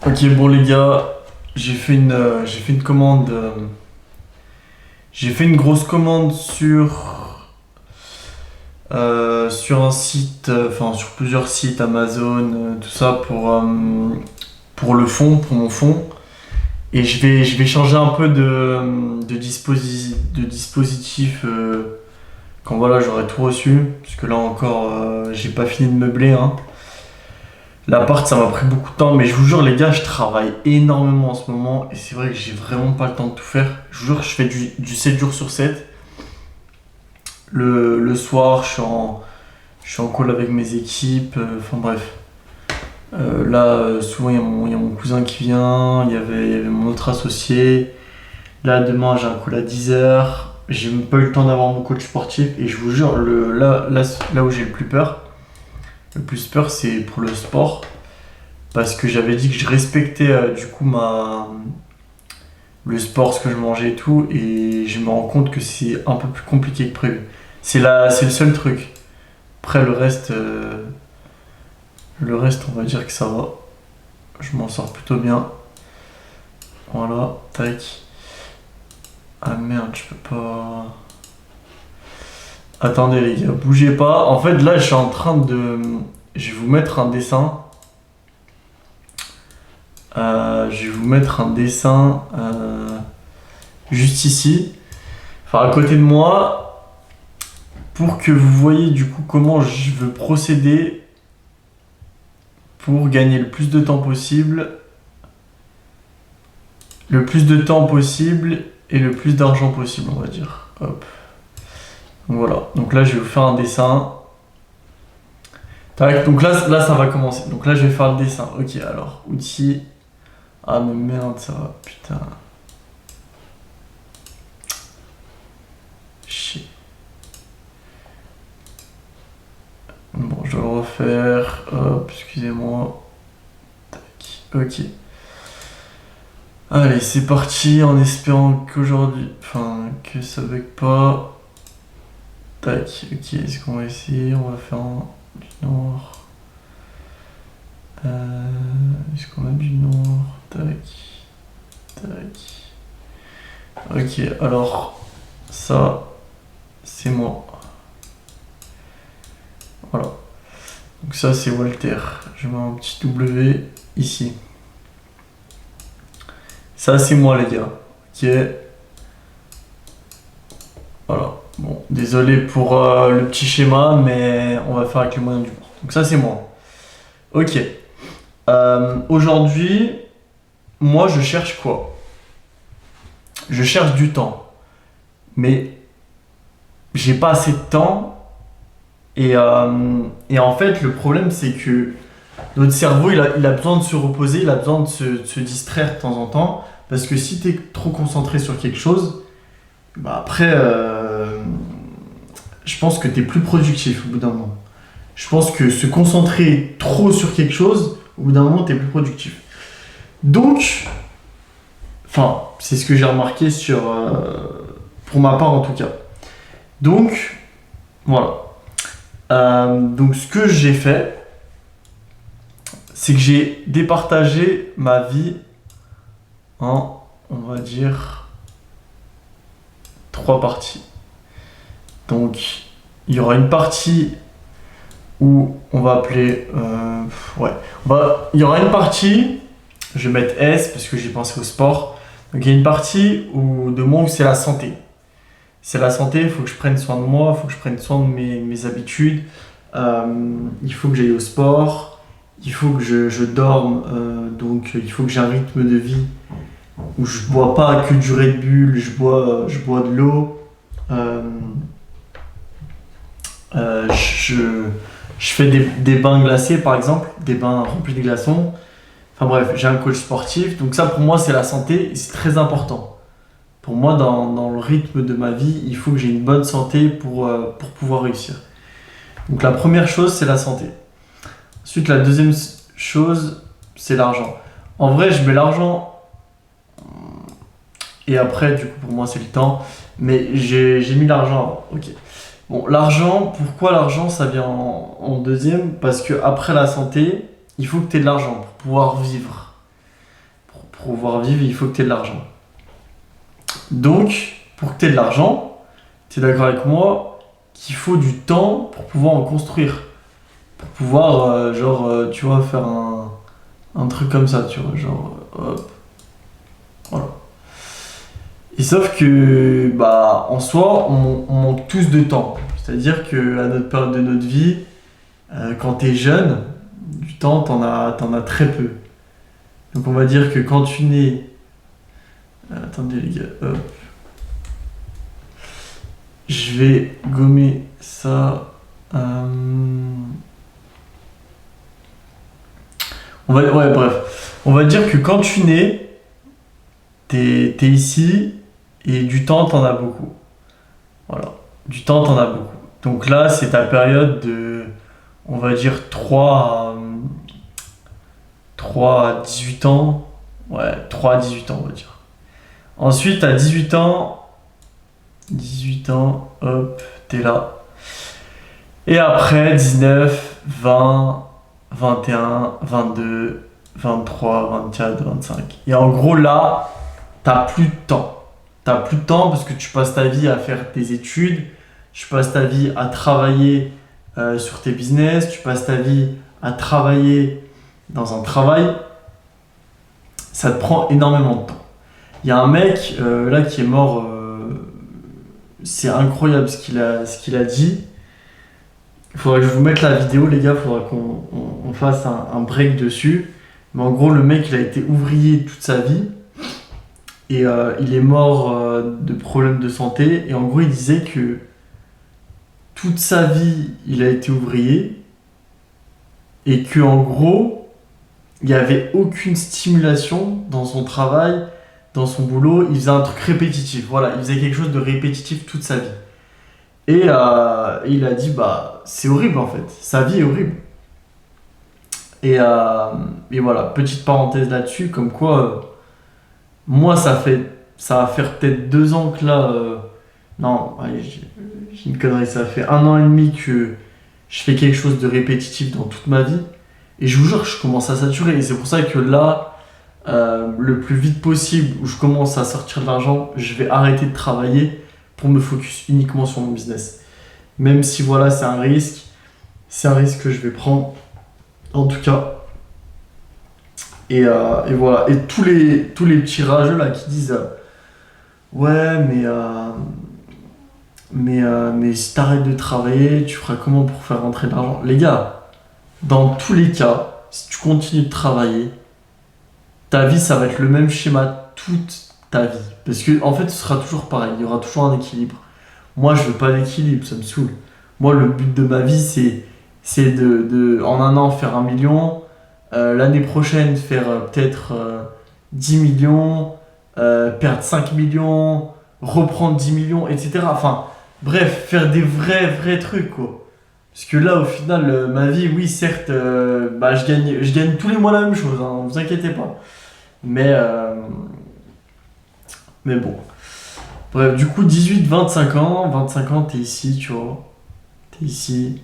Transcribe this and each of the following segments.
Ok, bon les gars, j'ai fait une commande. J'ai fait une grosse commande sur un site, enfin sur plusieurs sites Amazon, tout ça pour le fond, pour mon fond. Et je vais changer un peu de dispositif quand voilà j'aurai tout reçu. Parce que là encore, j'ai pas fini de meubler, hein. L'appart, ça m'a pris beaucoup de temps, mais je vous jure, les gars, je travaille énormément en ce moment et c'est vrai que j'ai vraiment pas le temps de tout faire. Je vous jure, je fais du 7 jours sur 7. Le soir, je suis en call avec mes équipes, enfin bref. Là, souvent, il y a mon cousin qui vient, il y avait mon autre associé. Là, demain, j'ai un call à 10 heures. J'ai même pas eu le temps d'avoir mon coach sportif et je vous jure, là où j'ai le plus peur, c'est pour le sport. Parce que j'avais dit que je respectais du coup le sport, ce que je mangeais et tout, et je me rends compte que c'est un peu plus compliqué que prévu. C'est le seul truc. Après le reste, on va dire que ça va. Je m'en sors plutôt bien. Voilà, tac. Ah merde, je peux pas. Attendez les gars, bougez pas. En fait, là, je suis en train de. Je vais vous mettre un dessin. Je vais vous mettre un dessin juste ici, enfin à côté de moi, pour que vous voyez du coup comment je veux procéder pour gagner le plus de temps possible et le plus d'argent possible, on va dire. Hop. Donc voilà. Donc là, je vais vous faire un dessin. Tac. Donc là, ça va commencer. Donc là, je vais faire le dessin. Ok. Alors, outils. Ah mais merde, ça va. Putain. Shit. Bon, je vais le refaire. Hop, excusez-moi. Tac. Ok. Allez, c'est parti en espérant qu'aujourd'hui. Enfin, que ça bug pas. Tac. Ok, est-ce qu'on va essayer? On va faire du noir. Est-ce qu'on a du noir? Tac. Tac. Ok, alors. Ça, c'est moi. Voilà. Donc ça, c'est Walter. Je mets un petit W ici. Ça, c'est moi, les gars. Ok. Voilà. Bon, désolé pour le petit schéma, mais on va faire avec les moyens du bord. Donc ça, c'est moi. Ok. Aujourd'hui, moi, je cherche quoi? Je cherche du temps. Mais j'ai pas assez de temps. Et en fait, le problème, c'est que notre cerveau, il a besoin de se reposer, il a besoin de se distraire de temps en temps. Parce que si tu es trop concentré sur quelque chose, bah après, je pense que tu es plus productif au bout d'un moment. Je pense que se concentrer trop sur quelque chose, au bout d'un moment, tu es plus productif. Donc, enfin, c'est ce que j'ai remarqué pour ma part en tout cas. Donc, voilà. Donc, ce que j'ai fait, c'est que j'ai départagé ma vie en, on va dire, 3 parties. Donc, il y aura une partie où on va appeler. Ouais. Il y aura une partie, je vais mettre S parce que j'ai pensé au sport. Donc, il y a une partie de moi où c'est la santé. C'est la santé, il faut que je prenne soin de moi, il faut que je prenne soin de mes habitudes. Il faut que j'aille au sport, il faut que je dorme, donc il faut que j'ai un rythme de vie où je bois pas que du Red Bull, je bois de l'eau. Euh, je fais des bains glacés par exemple, des bains remplis de glaçons. Enfin bref, j'ai un coach sportif, donc ça pour moi c'est la santé et c'est très important. Pour moi, dans le rythme de ma vie, il faut que j'ai une bonne santé pour pouvoir réussir. Donc la première chose, c'est la santé. Ensuite, la deuxième chose, c'est l'argent. En vrai, je mets l'argent et après, du coup, pour moi, c'est le temps. Mais j'ai mis l'argent avant. Ok. Bon, l'argent, pourquoi l'argent, ça vient en deuxième? Parce que après la santé, il faut que tu aies de l'argent pour pouvoir vivre. pour pouvoir vivre, il faut que tu aies de l'argent. Donc, pour que tu aies de l'argent, tu es d'accord avec moi qu'il faut du temps pour pouvoir en construire. Pour pouvoir, tu vois, faire un truc comme ça, tu vois, hop, voilà. Et sauf que, bah, en soi, on manque tous de temps. C'est-à-dire qu'à notre période de notre vie, quand tu es jeune, du temps, t'en as très peu. Donc on va dire que quand tu nais... attendez les gars, hop. Je vais gommer ça. Ouais, bref. On va dire que quand tu nais, t'es ici et du temps, t'en as beaucoup. Voilà. Du temps, t'en as beaucoup. Donc là, c'est ta période de, on va dire, 3 à 18 ans. Ouais, 3 à 18 ans, on va dire. Ensuite, à 18 ans, hop, t'es là. Et après, 19, 20, 21, 22, 23, 24, 25. Et en gros, là, t'as plus de temps. T'as plus de temps parce que tu passes ta vie à faire tes études, tu passes ta vie à travailler sur tes business, tu passes ta vie à travailler dans un travail. Ça te prend énormément de temps. Il y a un mec là qui est mort, c'est incroyable ce qu'il a dit. Il faudrait que je vous mette la vidéo, les gars, il faudra qu'on fasse un break dessus. Mais en gros, le mec, il a été ouvrier toute sa vie. Et il est mort de problèmes de santé. Et en gros, il disait que toute sa vie, il a été ouvrier. Et que en gros, il n'y avait aucune stimulation dans son travail, dans son boulot. Il faisait un truc répétitif. Voilà, il faisait quelque chose de répétitif toute sa vie. Et il a dit, bah, c'est horrible en fait. Sa vie est horrible. Et voilà, petite parenthèse là-dessus, comme quoi, moi, ça va faire peut-être 2 ans que là. Non, allez, j'ai une connerie, ça fait 1 an et demi que je fais quelque chose de répétitif dans toute ma vie. Et je vous jure, je commence à saturer. Et c'est pour ça que là, le plus vite possible, où je commence à sortir de l'argent, je vais arrêter de travailler pour me focus uniquement sur mon business. Même si voilà, c'est un risque que je vais prendre, en tout cas. Et voilà. Et tous les petits rageux là qui disent ouais, mais si t'arrêtes de travailler, tu feras comment pour faire rentrer de l'argent? Les gars, dans tous les cas, si tu continues de travailler, ta vie, ça va être le même schéma toute ta vie. Parce que en fait, ce sera toujours pareil. Il y aura toujours un équilibre. Moi, je veux pas d'équilibre, ça me saoule. Moi, le but de ma vie, c'est en 1 an, faire 1 million. L'année prochaine, faire peut-être 10 millions. Perdre 5 millions. Reprendre 10 millions, etc. Enfin, bref, faire des vrais trucs, quoi. Parce que là, au final, ma vie, oui, certes, bah, je gagne tous les mois la même chose, hein, vous inquiétez pas. Mais bon. Bref, du coup, 18-25 ans. 25 ans, t'es ici, tu vois. T'es ici.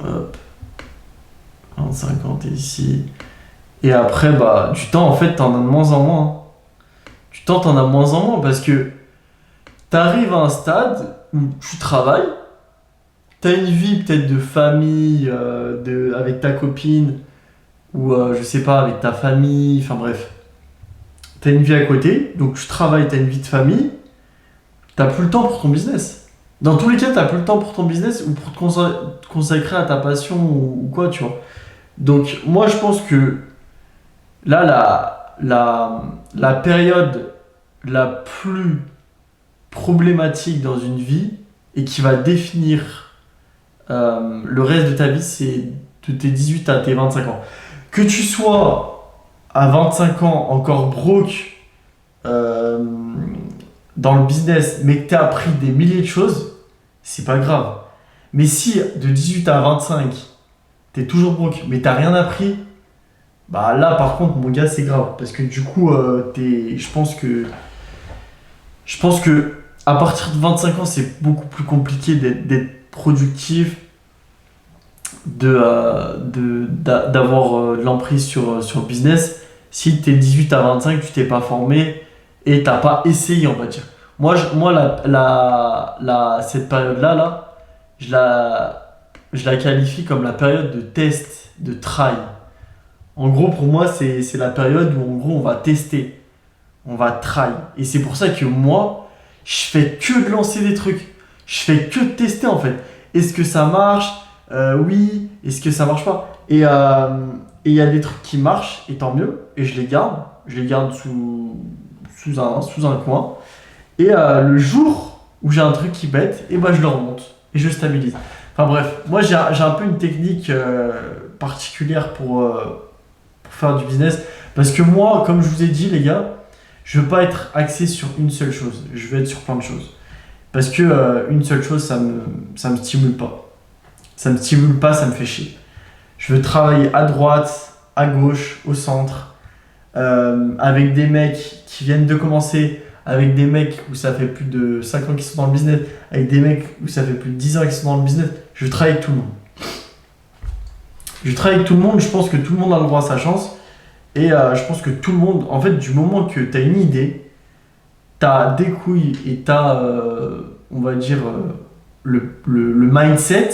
Hop. 25 ans, t'es ici. Et après, bah, du temps, en fait, t'en as de moins en moins. Hein. Du temps, t'en as de moins en moins parce que t'arrives à un stade où tu travailles. T'as une vie peut-être de famille, avec ta copine, ou je sais pas, avec ta famille, enfin bref. T'as une vie à côté, donc tu travailles, t'as une vie de famille, t'as plus le temps pour ton business. Dans tous les cas, t'as plus le temps pour ton business ou pour te consacrer à ta passion ou quoi, tu vois. Donc moi je pense que là, la période la plus problématique dans une vie et qui va définir le reste de ta vie, c'est de tes 18 à tes 25 ans. Que tu sois à 25 ans encore broke dans le business, mais que tu as appris des milliers de choses, c'est pas grave. Mais si de 18 à 25, tu es toujours broke, mais tu rien appris, bah là par contre, mon gars, c'est grave. Parce que du coup, je pense que à partir de 25 ans, c'est beaucoup plus compliqué d'être productif, d'avoir de l'emprise sur le business. si t'es 18 à 25, tu t'es pas formé et t'as pas essayé, on va dire. Moi cette période-là, je la qualifie comme la période de test, de try. En gros, pour moi, c'est la période où en gros on va tester, on va try. Et c'est pour ça que moi, je fais que de lancer des trucs. Je fais que de tester en fait. Est-ce que ça marche? Oui. Est-ce que ça marche pas? Et il y a des trucs qui marchent, et tant mieux. Et je les garde. Je les garde sous un coin. Et le jour où j'ai un truc qui bête, et ben je le remonte. Et je stabilise. Enfin bref, moi j'ai un peu une technique particulière pour faire du business. Parce que moi, comme je vous ai dit les gars, je veux pas être axé sur une seule chose. Je veux être sur plein de choses. Parce que une seule chose, ça me stimule pas. Ça me stimule pas, ça me fait chier. Je veux travailler à droite, à gauche, au centre, avec des mecs qui viennent de commencer, avec des mecs où ça fait plus de 5 ans qu'ils sont dans le business, avec des mecs où ça fait plus de 10 ans qu'ils sont dans le business. Je veux travailler avec tout le monde. Je travaille avec tout le monde, je pense que tout le monde a le droit à sa chance. Et je pense que tout le monde, en fait, du moment que tu as une idée, tu as des couilles et tu as, on va dire, le mindset,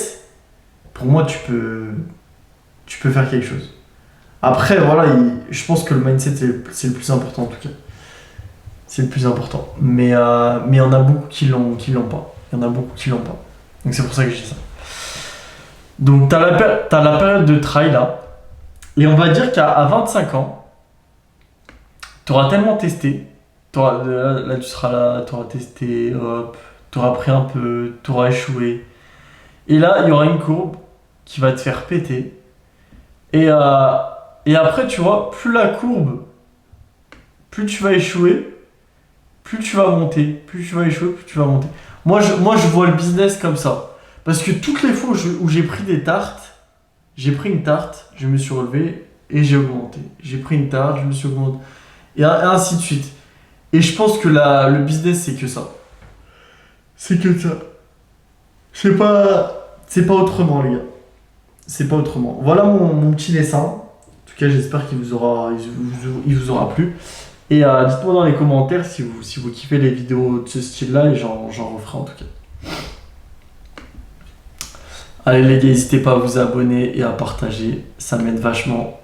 pour moi, tu peux faire quelque chose. Après, voilà, je pense que le mindset, c'est le plus important en tout cas. C'est le plus important. Mais il y en a beaucoup qui l'ont pas. Il y en a beaucoup qui l'ont pas. Donc c'est pour ça que je dis ça. Donc t'as la période de try là. Et on va dire qu'à 25 ans, tu auras tellement testé. Là, tu seras là, tu auras testé, hop, tu auras pris un peu, tu auras échoué. Et là, il y aura une courbe qui va te faire péter. Et après, tu vois, plus la courbe, plus tu vas échouer, plus tu vas monter. Plus tu vas échouer, plus tu vas monter. Moi, je vois le business comme ça. Parce que toutes les fois où j'ai pris des tartes, j'ai pris une tarte, je me suis relevé et j'ai augmenté. J'ai pris une tarte, je me suis augmenté. Et ainsi de suite. Et je pense que le business, c'est que ça. C'est que ça. C'est pas autrement, les gars. C'est pas autrement. Voilà mon petit dessin. En tout cas, j'espère qu'il il vous aura plu. Et dites-moi dans les commentaires si vous kiffez les vidéos de ce style-là et j'en referai en tout cas. Allez les gars, n'hésitez pas à vous abonner et à partager, ça m'aide vachement.